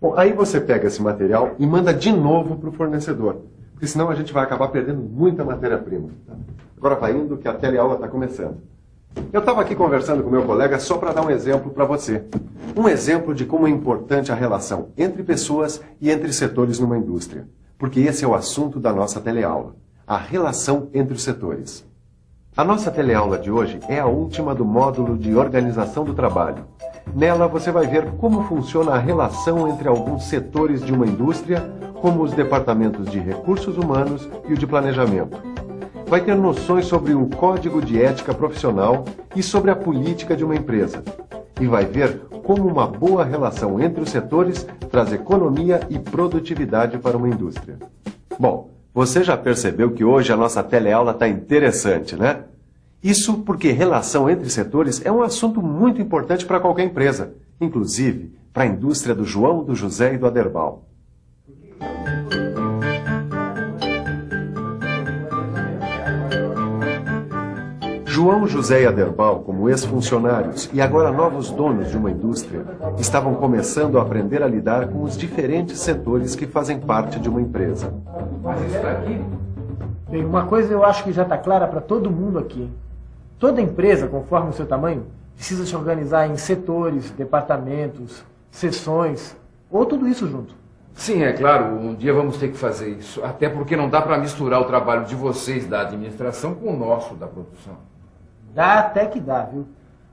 Bom, aí você pega esse material e manda de novo para o fornecedor, porque senão a gente vai acabar perdendo muita matéria-prima. Agora vai indo que a teleaula está começando. Eu estava aqui conversando com meu colega só para dar um exemplo para você. Um exemplo de como é importante a relação entre pessoas e entre setores numa indústria. Porque esse é o assunto da nossa teleaula. A relação entre os setores. A nossa teleaula de hoje é a última do módulo de organização do trabalho. Nela você vai ver como funciona a relação entre alguns setores de uma indústria, como os departamentos de recursos humanos e o de planejamento. Vai ter noções sobre o código de ética profissional e sobre a política de uma empresa. E vai ver como uma boa relação entre os setores traz economia e produtividade para uma indústria. Bom, você já percebeu que hoje a nossa teleaula está interessante, né? Isso porque relação entre setores é um assunto muito importante para qualquer empresa, inclusive para a indústria do João, do José e do Aderbal. João, José e Aderbal, como ex-funcionários e agora novos donos de uma indústria, estavam começando a aprender a lidar com os diferentes setores que fazem parte de uma empresa. Mas isso aqui? Bem, uma coisa eu acho que já está clara para todo mundo aqui. Toda empresa, conforme o seu tamanho, precisa se organizar em setores, departamentos, seções, ou tudo isso junto. Sim, é claro, um dia vamos ter que fazer isso. Até porque não dá para misturar o trabalho de vocês da administração com o nosso da produção. Dá até que dá, viu?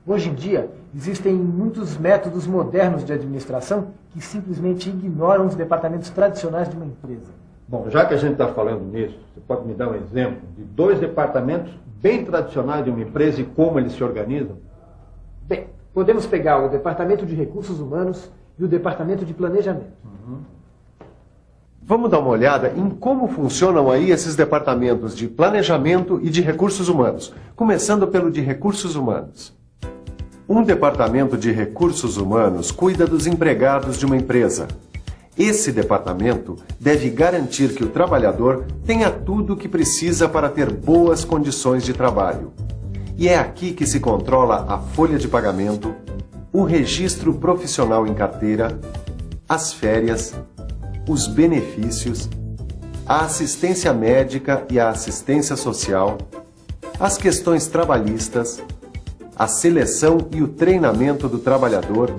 Hoje em dia, existem muitos métodos modernos de administração que simplesmente ignoram os departamentos tradicionais de uma empresa. Bom, já que a gente está falando nisso, você pode me dar um exemplo de 2 departamentos bem tradicionais de uma empresa e como eles se organizam? Bem, podemos pegar o Departamento de Recursos Humanos e o Departamento de Planejamento. Vamos dar uma olhada em como funcionam aí esses departamentos de planejamento e de recursos humanos, começando pelo de recursos humanos. Um departamento de recursos humanos cuida dos empregados de uma empresa. Esse departamento deve garantir que o trabalhador tenha tudo o que precisa para ter boas condições de trabalho. E é aqui que se controla a folha de pagamento, o registro profissional em carteira, as férias, os benefícios, a assistência médica e a assistência social, as questões trabalhistas, a seleção e o treinamento do trabalhador,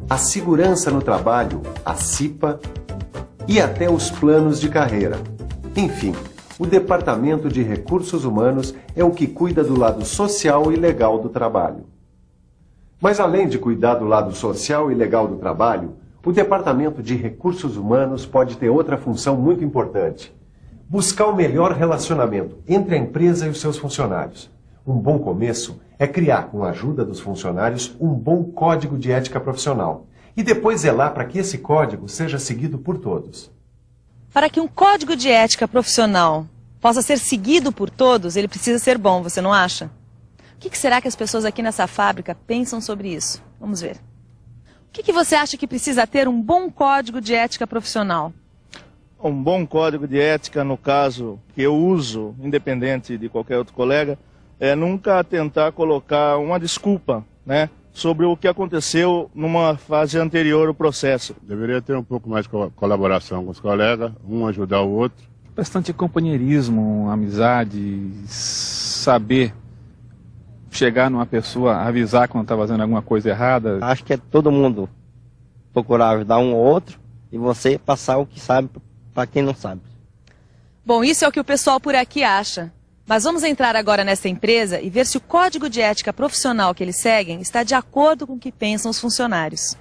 a segurança no trabalho, a CIPA, e até os planos de carreira. Enfim, o Departamento de Recursos Humanos é o que cuida do lado social e legal do trabalho. Mas além de cuidar do lado social e legal do trabalho, o Departamento de Recursos Humanos pode ter outra função muito importante: buscar o melhor relacionamento entre a empresa e os seus funcionários. Um bom começo é criar, com a ajuda dos funcionários, um bom código de ética profissional e depois zelar para que esse código seja seguido por todos. Para que um código de ética profissional possa ser seguido por todos, ele precisa ser bom, você não acha? O que será que as pessoas aqui nessa fábrica pensam sobre isso? Vamos ver. O que você acha que precisa ter um bom código de ética profissional? Um bom código de ética, no caso que eu uso, independente de qualquer outro colega, é nunca tentar colocar uma desculpa, né, sobre o que aconteceu numa fase anterior ao processo. Deveria ter um pouco mais de colaboração com os colegas, um ajudar o outro. Bastante companheirismo, amizade, saber chegar numa pessoa, avisar quando está fazendo alguma coisa errada. Acho que é todo mundo procurar ajudar um ou outro e você passar o que sabe para quem não sabe. Bom, isso é o que o pessoal por aqui acha. Mas vamos entrar agora nessa empresa e ver se o código de ética profissional que eles seguem está de acordo com o que pensam os funcionários.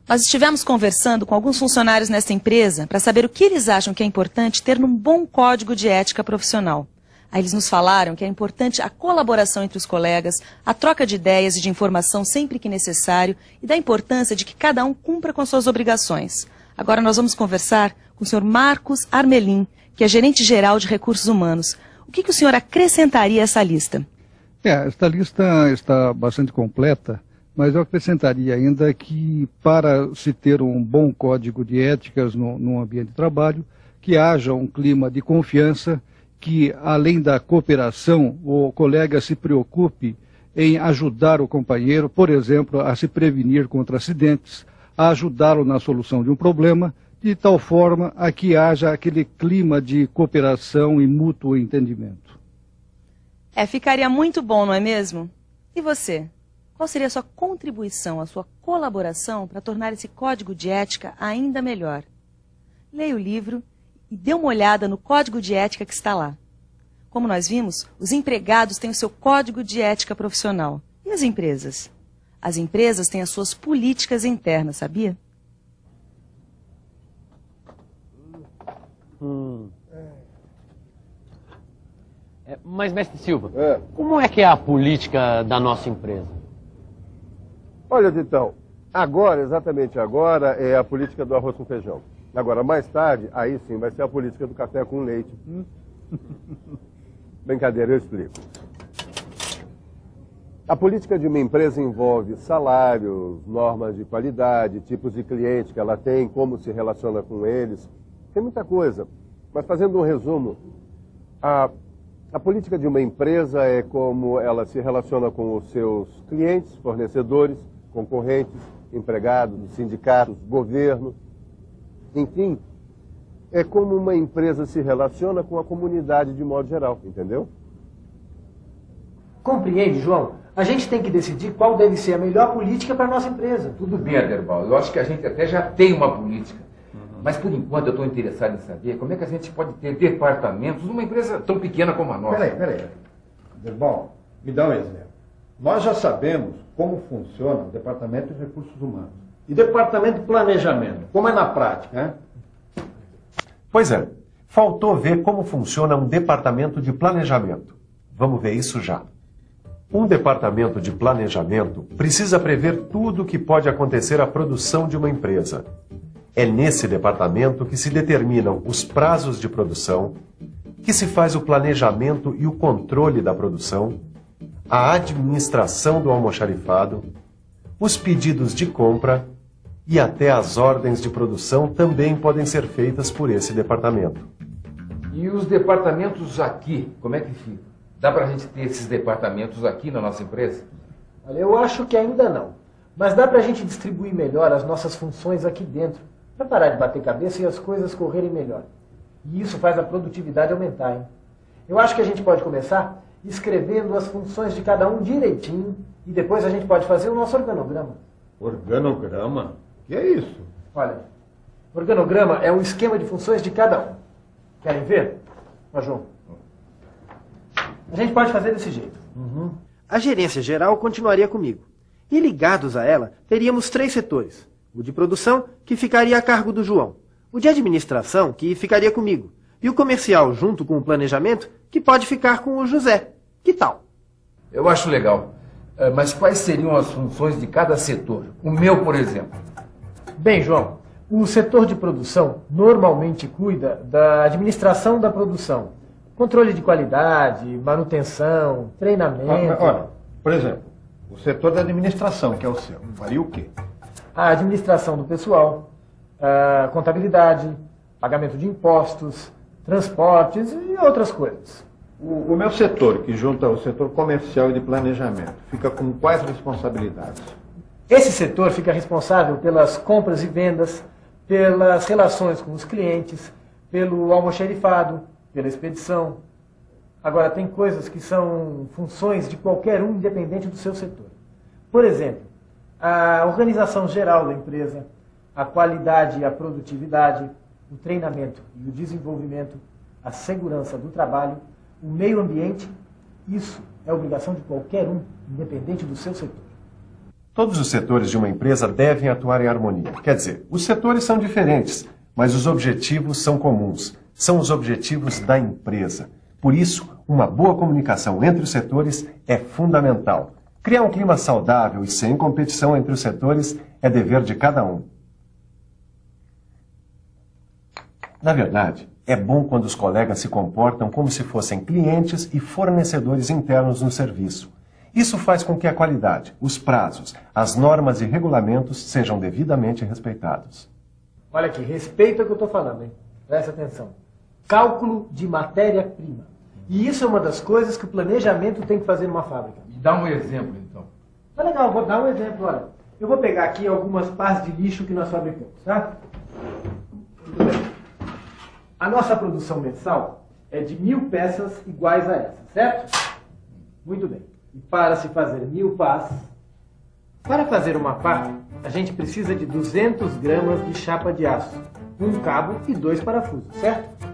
Nós estivemos conversando com alguns funcionários nessa empresa para saber o que eles acham que é importante ter num bom código de ética profissional. Aí eles nos falaram que é importante a colaboração entre os colegas, a troca de ideias e de informação sempre que necessário e da importância de que cada um cumpra com suas obrigações. Agora nós vamos conversar com o senhor Marcos Armelin, que é gerente-geral de recursos humanos. O que o senhor acrescentaria a essa lista? Esta lista está bastante completa, mas eu acrescentaria ainda que para se ter um bom código de éticas no ambiente de trabalho, que haja um clima de confiança, que além da cooperação, o colega se preocupe em ajudar o companheiro, por exemplo, a se prevenir contra acidentes, a ajudá-lo na solução de um problema, de tal forma a que haja aquele clima de cooperação e mútuo entendimento. Ficaria muito bom, não é mesmo? E você? Qual seria a sua contribuição, a sua colaboração para tornar esse código de ética ainda melhor? Leia o livro e dê uma olhada no código de ética que está lá. Como nós vimos, os empregados têm o seu código de ética profissional. E as empresas? As empresas têm as suas políticas internas, sabia? Mas, mestre Silva, como é que é a política da nossa empresa? Olha, Ditão, agora, exatamente agora, é a política do arroz com feijão. Agora, mais tarde, aí sim, vai ser a política do café com leite. Brincadeira, eu explico. A política de uma empresa envolve salários, normas de qualidade, tipos de cliente que ela tem, como se relaciona com eles. Tem muita coisa. Mas fazendo um resumo, a política de uma empresa é como ela se relaciona com os seus clientes, fornecedores, concorrentes, empregados, sindicatos, governo. Enfim, é como uma empresa se relaciona com a comunidade de modo geral, entendeu? Compreende, João? A gente tem que decidir qual deve ser a melhor política para a nossa empresa. Tudo bem, Aderbal. Eu acho que a gente até já tem uma política. Mas, por enquanto, eu estou interessado em saber como é que a gente pode ter departamentos numa empresa tão pequena como a nossa. Peraí. Aderbal, me dá um exemplo. Nós já sabemos como funciona o Departamento de Recursos Humanos. E Departamento de Planejamento, como é na prática, né? Pois é, faltou ver como funciona um departamento de planejamento. Vamos ver isso já. Um departamento de planejamento precisa prever tudo o que pode acontecer à produção de uma empresa. É nesse departamento que se determinam os prazos de produção, que se faz o planejamento e o controle da produção, a administração do almoxarifado, os pedidos de compra e até as ordens de produção também podem ser feitas por esse departamento. E os departamentos aqui, como é que fica? Dá para a gente ter esses departamentos aqui na nossa empresa? Olha, eu acho que ainda não. Mas dá para a gente distribuir melhor as nossas funções aqui dentro, para parar de bater cabeça e as coisas correrem melhor. E isso faz a produtividade aumentar, hein? Eu acho que a gente pode começar escrevendo as funções de cada um direitinho e depois a gente pode fazer o nosso organograma. Organograma? Que é isso? Olha, organograma é um esquema de funções de cada um. Querem ver? Ó, João. A gente pode fazer desse jeito. A gerência geral continuaria comigo. E ligados a ela, teríamos 3 setores. O de produção, que ficaria a cargo do João. O de administração, que ficaria comigo. E o comercial, junto com o planejamento, que pode ficar com o José. Que tal? Eu acho legal. Mas quais seriam as funções de cada setor? O meu, por exemplo. Bem, João, o setor de produção normalmente cuida da administração da produção. Controle de qualidade, manutenção, treinamento... Olha, por exemplo, o setor da administração, que é o seu, faria o quê? A administração do pessoal, a contabilidade, pagamento de impostos, transportes e outras coisas. O meu setor, que junta o setor comercial e de planejamento, fica com quais responsabilidades? Esse setor fica responsável pelas compras e vendas, pelas relações com os clientes, pelo almoxarifado, pela expedição. Agora, tem coisas que são funções de qualquer um, independente do seu setor. Por exemplo, a organização geral da empresa, a qualidade e a produtividade, o treinamento e o desenvolvimento, a segurança do trabalho, o meio ambiente, isso é obrigação de qualquer um, independente do seu setor. Todos os setores de uma empresa devem atuar em harmonia. Quer dizer, os setores são diferentes, mas os objetivos são comuns. São os objetivos da empresa. Por isso, uma boa comunicação entre os setores é fundamental. Criar um clima saudável e sem competição entre os setores é dever de cada um. Na verdade, é bom quando os colegas se comportam como se fossem clientes e fornecedores internos no serviço. Isso faz com que a qualidade, os prazos, as normas e regulamentos sejam devidamente respeitados. Olha aqui, respeita o que eu estou falando, hein? Presta atenção. Cálculo de matéria-prima. E isso é uma das coisas que o planejamento tem que fazer numa fábrica. Me dá um exemplo, então. Tá legal, vou dar um exemplo. Olha, Eu vou pegar aqui algumas pás de lixo que nós fabricamos, tá? Muito bem. A nossa produção mensal é de 1000 peças iguais a essa, certo? Muito bem. E para se fazer 1000 pás, para fazer uma pá, a gente precisa de 200 gramas de chapa de aço, um cabo e 2 parafusos, certo?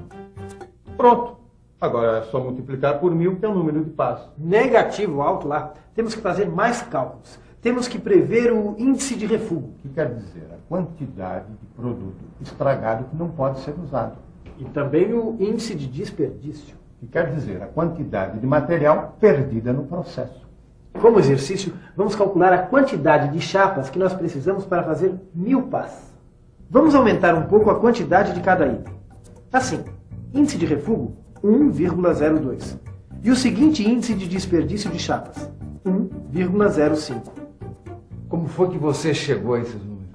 Pronto. Agora é só multiplicar por 1000, que é o número de pás. Negativo alto lá. Temos que fazer mais cálculos. Temos que prever o índice de refúgio. Que quer dizer a quantidade de produto estragado que não pode ser usado. E também o índice de desperdício. Que quer dizer a quantidade de material perdida no processo. Como exercício, vamos calcular a quantidade de chapas que nós precisamos para fazer 1000 pás. Vamos aumentar um pouco a quantidade de cada item. Assim, índice de refúgio, 1,02. E o seguinte índice de desperdício de chapas, 1,05. Como foi que você chegou a esses números?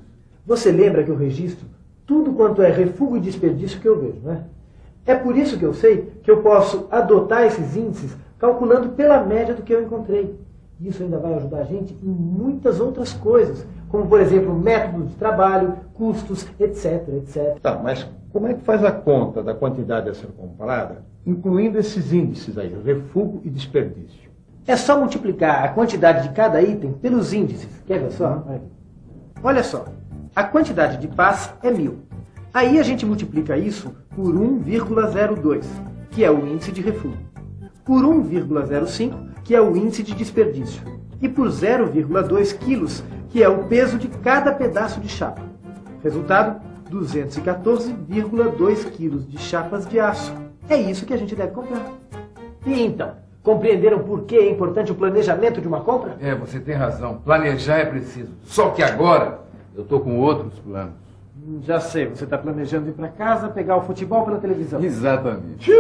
Você lembra que eu registro tudo quanto é refúgio e desperdício que eu vejo, não é? É por isso que eu sei que eu posso adotar esses índices calculando pela média do que eu encontrei. Isso ainda vai ajudar a gente em muitas outras coisas, como, por exemplo, método de trabalho, custos, etc, etc. Tá, mas como é que faz a conta da quantidade a ser comprada, incluindo esses índices aí, refúgio e desperdício? É só multiplicar a quantidade de cada item pelos índices. Quer ver só? Olha só, a quantidade de pás é 1000. Aí a gente multiplica isso por 1,02, que é o índice de refúgio, por 1,05, que é o índice de desperdício, e por 0,2 quilos, que é o peso de cada pedaço de chapa. Resultado, 214,2 quilos de chapas de aço. É isso que a gente deve comprar. E então, compreenderam por que é importante o planejamento de uma compra? É, você tem razão. Planejar é preciso. Só que agora eu estou com outros planos. Já sei, você está planejando ir para casa, pegar o futebol pela televisão. Exatamente.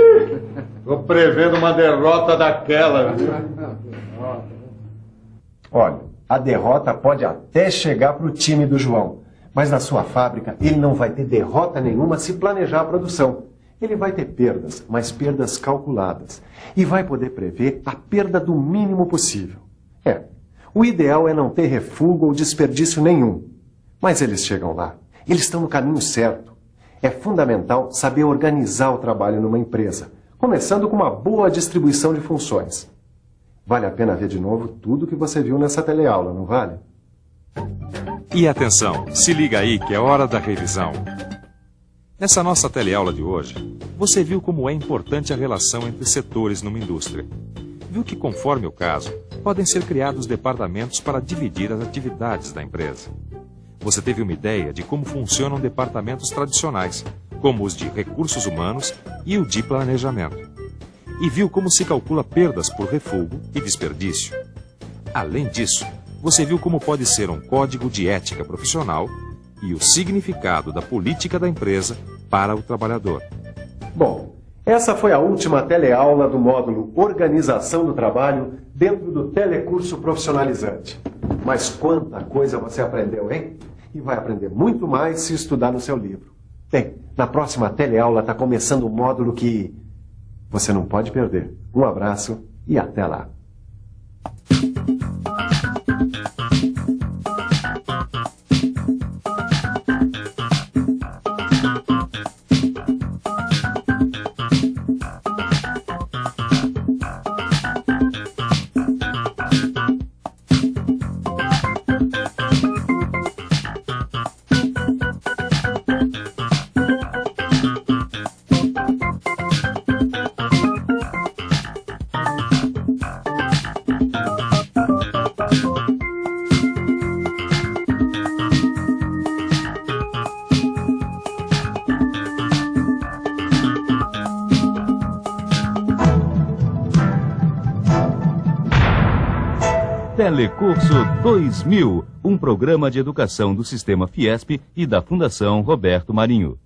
Estou prevendo uma derrota daquela, viu? Olha, a derrota pode até chegar para o time do João, mas na sua fábrica ele não vai ter derrota nenhuma se planejar a produção. Ele vai ter perdas, mas perdas calculadas. E vai poder prever a perda do mínimo possível. O ideal é não ter refúgio ou desperdício nenhum. Mas eles chegam lá. Eles estão no caminho certo. É fundamental saber organizar o trabalho numa empresa, começando com uma boa distribuição de funções. Vale a pena ver de novo tudo que você viu nessa teleaula, não vale? E atenção, se liga aí que é hora da revisão. Nessa nossa teleaula de hoje, você viu como é importante a relação entre setores numa indústria. Viu que, conforme o caso, podem ser criados departamentos para dividir as atividades da empresa. Você teve uma ideia de como funcionam departamentos tradicionais, como os de recursos humanos e o de planejamento. E viu como se calcula perdas por refúgio e desperdício. Além disso, você viu como pode ser um código de ética profissional e o significado da política da empresa para o trabalhador. Bom, essa foi a última teleaula do módulo Organização do Trabalho dentro do Telecurso Profissionalizante. Mas quanta coisa você aprendeu, hein? E vai aprender muito mais se estudar no seu livro. Bem, na próxima teleaula está começando um módulo que você não pode perder. Um abraço e até lá. Telecurso 2000, um programa de educação do Sistema Fiesp e da Fundação Roberto Marinho.